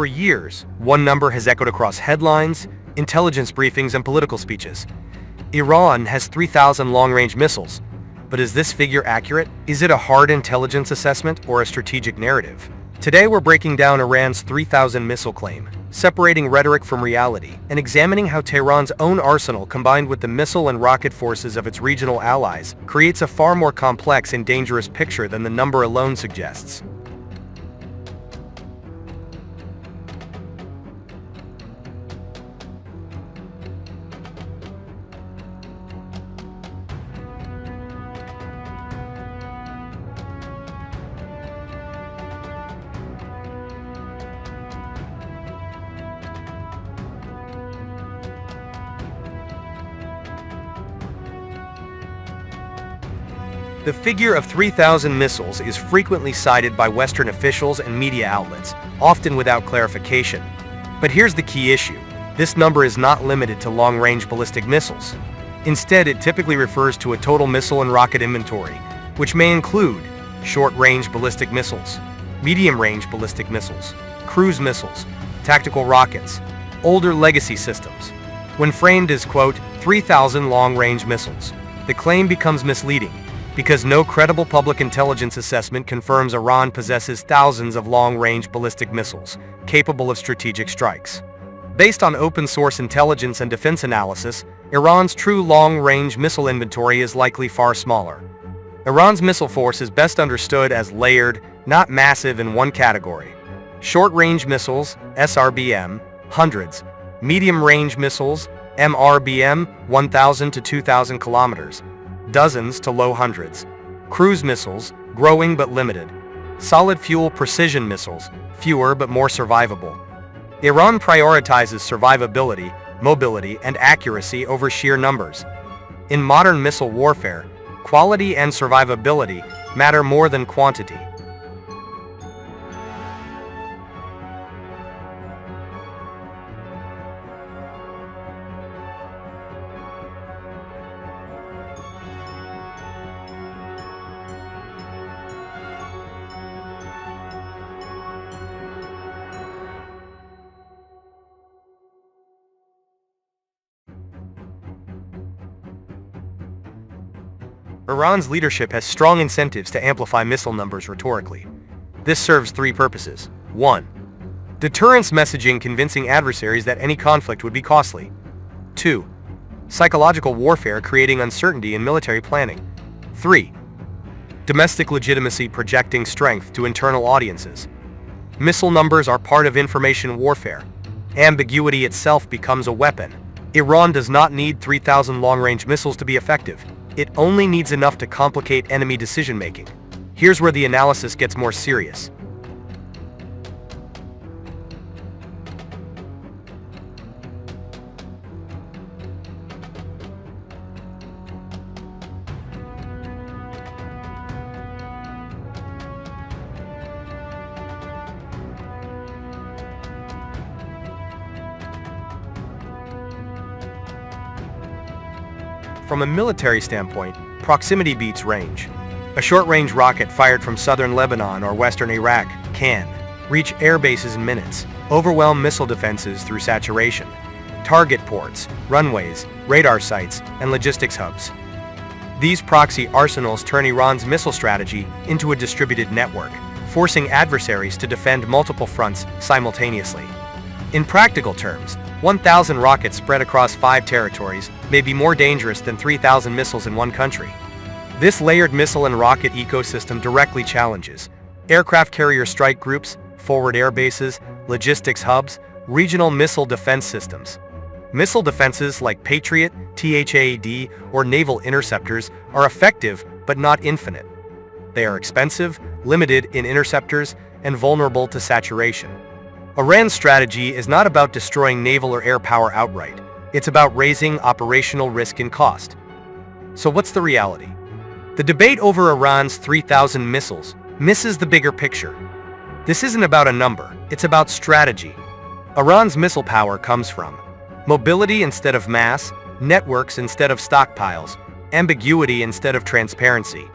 For years, one number has echoed across headlines, intelligence briefings, and political speeches. Iran has 3,000 long-range missiles. But is this figure accurate? Is it a hard intelligence assessment or a strategic narrative? Today we're breaking down Iran's 3,000 missile claim, separating rhetoric from reality, and examining how Tehran's own arsenal combined with the missile and rocket forces of its regional allies creates a far more complex and dangerous picture than the number alone suggests. The figure of 3,000 missiles is frequently cited by Western officials and media outlets, often without clarification. But here's the key issue. This number is not limited to long-range ballistic missiles. Instead, it typically refers to a total missile and rocket inventory, which may include short-range ballistic missiles, medium-range ballistic missiles, cruise missiles, tactical rockets, older legacy systems. When framed as, quote, 3,000 long-range missiles, the claim becomes misleading, because no credible public intelligence assessment confirms Iran possesses thousands of long-range ballistic missiles, capable of strategic strikes. Based on open-source intelligence and defense analysis, Iran's true long-range missile inventory is likely far smaller. Iran's missile force is best understood as layered, not massive in one category. Short-range missiles, SRBM, hundreds. Medium-range missiles, MRBM, 1,000 to 2,000 kilometers. Dozens to low hundreds. Cruise missiles, growing but limited. Solid fuel precision missiles, fewer but more survivable. Iran prioritizes survivability, mobility, and accuracy over sheer numbers. In modern missile warfare, quality and survivability matter more than quantity. Iran's leadership has strong incentives to amplify missile numbers rhetorically. This serves three purposes. 1. Deterrence messaging, convincing adversaries that any conflict would be costly. 2. Psychological warfare, creating uncertainty in military planning. 3. Domestic legitimacy, projecting strength to internal audiences. Missile numbers are part of information warfare. Ambiguity itself becomes a weapon. Iran does not need 3,000 long-range missiles to be effective. It only needs enough to complicate enemy decision-making. Here's where the analysis gets more serious. From a military standpoint, proximity beats range. A short-range rocket fired from southern Lebanon or western Iraq can reach air bases in minutes, overwhelm missile defenses through saturation, target ports, runways, radar sites, and logistics hubs. These proxy arsenals turn Iran's missile strategy into a distributed network, forcing adversaries to defend multiple fronts simultaneously. In practical terms, 1,000 rockets spread across 5 territories may be more dangerous than 3,000 missiles in one country. This layered missile and rocket ecosystem directly challenges aircraft carrier strike groups, forward air bases, logistics hubs, regional missile defense systems. Missile defenses like Patriot, THAAD, or naval interceptors are effective but not infinite. They are expensive, limited in interceptors, and vulnerable to saturation. Iran's strategy is not about destroying naval or air power outright. It's about raising operational risk and cost. So what's the reality? The debate over Iran's 3,000 missiles misses the bigger picture. This isn't about a number, it's about strategy. Iran's missile power comes from mobility instead of mass, networks instead of stockpiles, ambiguity instead of transparency.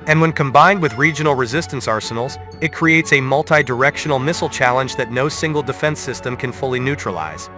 And when combined with regional resistance arsenals, It creates a multi-directional missile challenge that no single defense system can fully neutralize.